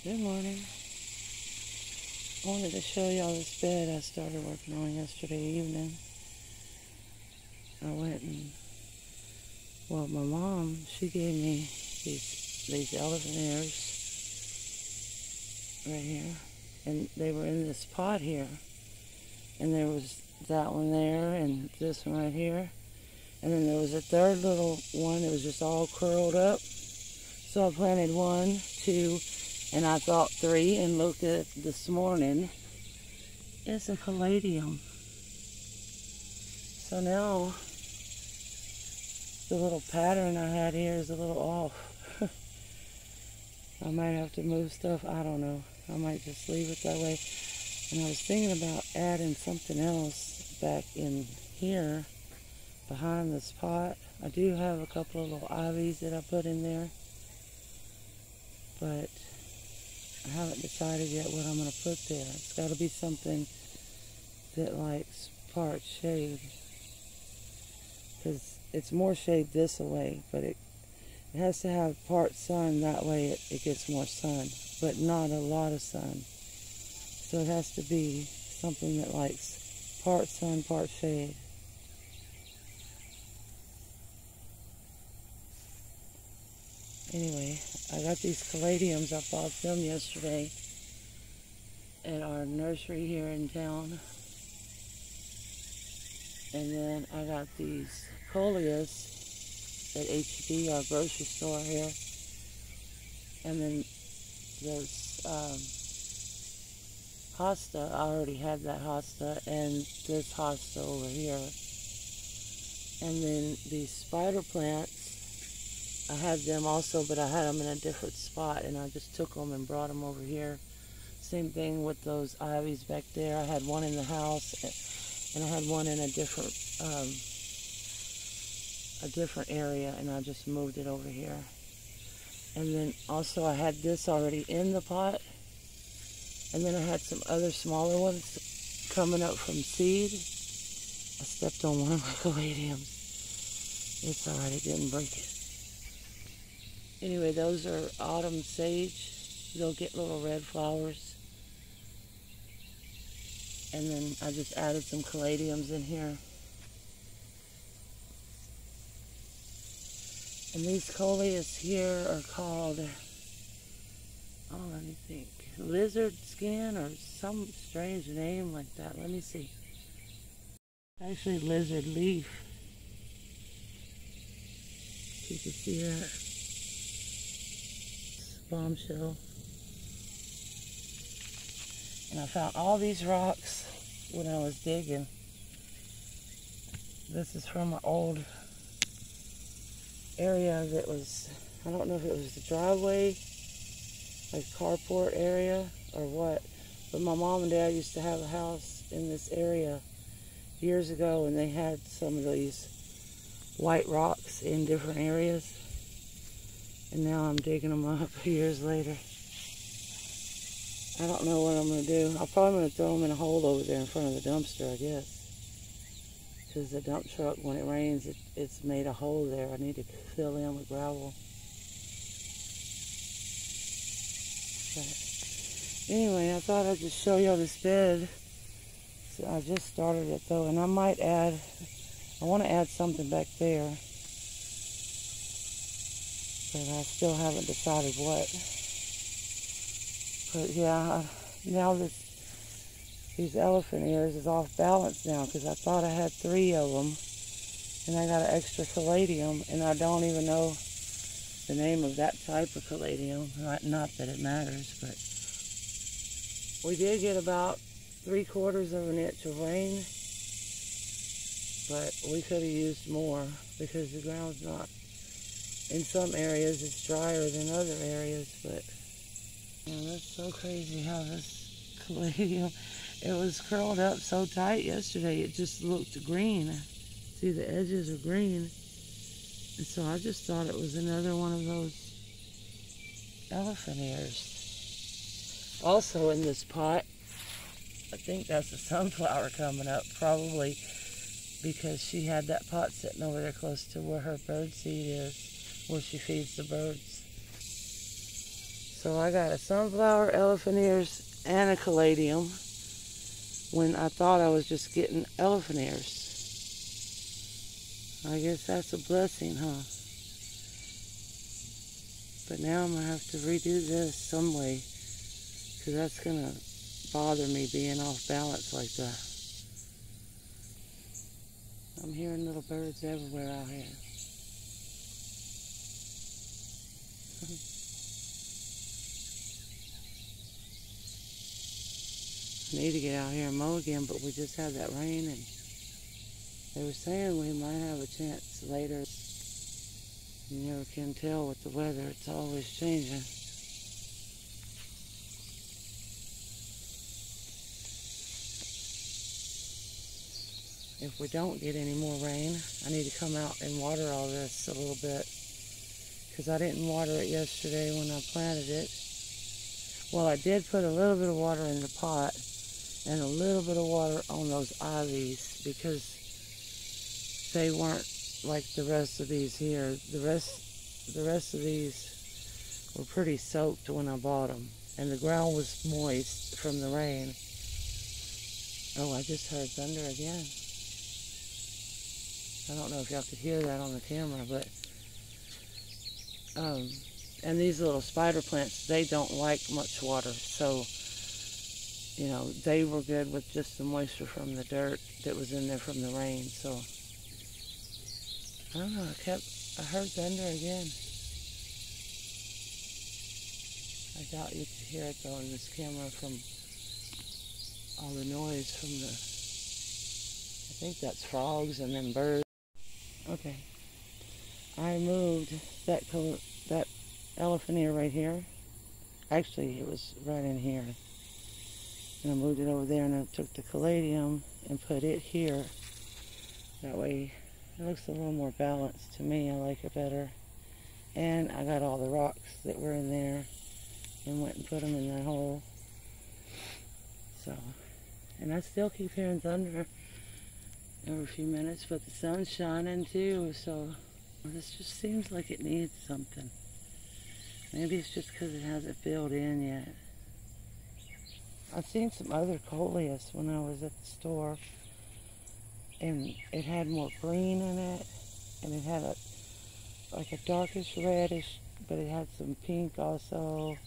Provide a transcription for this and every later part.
Good morning. I wanted to show y'all this bed I started working on yesterday evening. I went and, well, my mom, she gave me these elephant ears right here. And they were in this pot here. And there was that one there and this one right here. And then there was a third little one that was just all curled up. So I planted 1, 2, and I thought 3, and looked at it this morning. It's a Caladium. So now the little pattern I had here is a little off. I might have to move stuff. I don't know. I might just leave it that way. And I was thinking about adding something else back in here behind this pot. I do have a couple of little ivies that I put in there, but I haven't decided yet what I'm going to put there. It's got to be something that likes part shade, because it's more shade this way, but it has to have part sun. That way it gets more sun, but not a lot of sun. So it has to be something that likes part sun, part shade. Anyway, I got these caladiums. I bought them yesterday at our nursery here in town. And then I got these Coleus at H-E-B, our grocery store here. And then there's hosta. I already had that hosta, and this hosta over here. And then these spider plants, I had them also, but I had them in a different spot, and I just took them and brought them over here. Same thing with those ivies back there. I had one in the house, and I had one in a different area, and I just moved it over here. And then also I had this already in the pot, and then I had some other smaller ones coming up from seed. I stepped on one of my caladiums. It's alright, it didn't break it. Anyway, those are autumn sage. They'll get little red flowers. And then I just added some caladiums in here. And these coleus here are called, oh, let me think, lizard skin or some strange name like that. Let me see. Actually, lizard leaf. You can see that. Bombshell. And I found all these rocks when I was digging. This is from an old area that was, I don't know if it was the driveway, like carport area or what, but my mom and dad used to have a house in this area years ago, and they had some of these white rocks in different areas. And now I'm digging them up years later. I don't know what I'm going to do. I'm probably going to throw them in a hole over there in front of the dumpster, I guess. Because the dump truck, when it rains, it's made a hole there. I need to fill in with gravel. But anyway, I thought I'd just show y'all this bed. So I just started it though, and I might add, I want to add something back there. But I still haven't decided what. But yeah, now these elephant ears is off balance now, because I thought I had 3 of them, and I got an extra caladium, and I don't even know the name of that type of caladium. Not that it matters, but we did get about 3/4 of an inch of rain, but we could have used more because the ground's not. In some areas it's drier than other areas, but that's so crazy how this caladium, it was curled up so tight yesterday, it just looked green. See, the edges are green. And so I just thought it was another one of those elephant ears. Also in this pot, I think that's a sunflower coming up, probably because she had that pot sitting over there close to where her bird seed is, where she feeds the birds. So I got a sunflower, elephant ears, and a caladium when I thought I was just getting elephant ears. I guess that's a blessing, huh? But now I'm going to have to redo this some way, because that's going to bother me being off balance like that. I'm hearing little birds everywhere out here. I need to get out here and mow again, but we just had that rain, and they were saying we might have a chance later. You never can tell with the weather, it's always changing. If we don't get any more rain, I need to come out and water all this a little bit, because I didn't water it yesterday when I planted it. Well, I did put a little bit of water in the pot and a little bit of water on those ivies, because they weren't like the rest of these here. The rest of these were pretty soaked when I bought them, and the ground was moist from the rain. Oh, I just heard thunder again. I don't know if y'all could hear that on the camera, but and these little spider plants, they don't like much water, so you know, they were good with just the moisture from the dirt that was in there from the rain. So I don't know, I heard thunder again. I doubt you could hear it though in this camera from all the noise from the, I think that's frogs and then birds. Okay, I moved that elephant ear right here. Actually, it was right in here. And I moved it over there, and I took the caladium and put it here. That way it looks a little more balanced to me. I like it better. And I got all the rocks that were in there and went and put them in that hole. So, and I still keep hearing thunder every few minutes, but the sun's shining too, so this just seems like it needs something. Maybe it's just because it hasn't filled in yet. I've seen some other Coleus when I was at the store, and it had more green in it, and it had like a darkish reddish, but it had some pink also,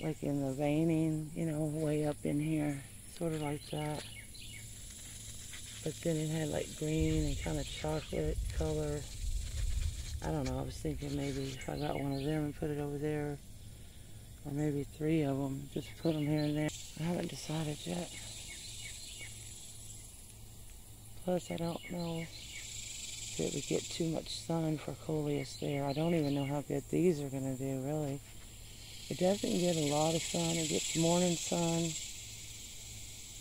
like in the veining, you know, way up in here, sort of like that. But then it had like green and kind of chocolate color. I don't know, I was thinking maybe if I got one of them and put it over there, or maybe 3 of them, just put them here and there. I haven't decided yet. Plus, I don't know if it would get too much sun for Coleus there. I don't even know how good these are going to do, really. It doesn't get a lot of sun. It gets morning sun,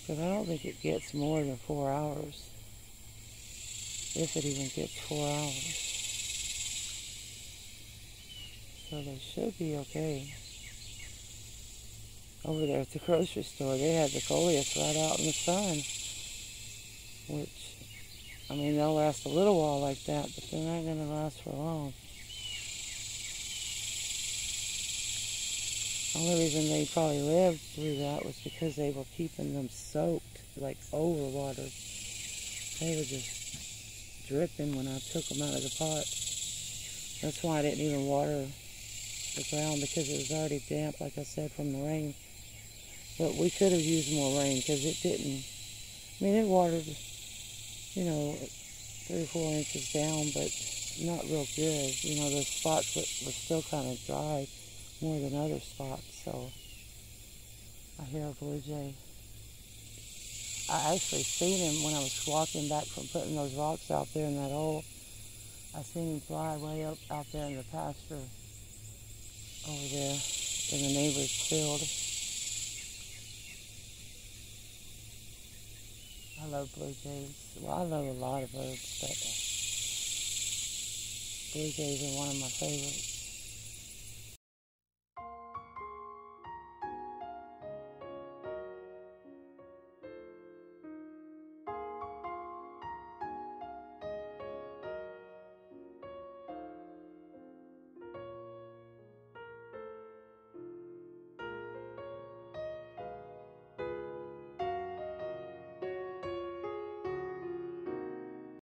but I don't think it gets more than 4 hours, if it even gets 4 hours. So they should be okay. Over there at the grocery store, they had the Coleus right out in the sun, which, I mean, they'll last a little while like that, but they're not going to last for long. The only reason they probably lived through that was because they were keeping them soaked, like over water. They were just dripping when I took them out of the pot. That's why I didn't even water the ground, because it was already damp, like I said, from the rain. But we could have used more rain, because it didn't. I mean, it watered, you know, 3 or 4 inches down, but not real good. You know, those spots were still kind of dry more than other spots. So I hear a blue jay. I actually seen him when I was walking back from putting those rocks out there in that hole. I seen him fly way up out there in the pasture over there in the neighbor's field. I love blue jays. Well, I love a lot of birds, but blue jays are one of my favorites.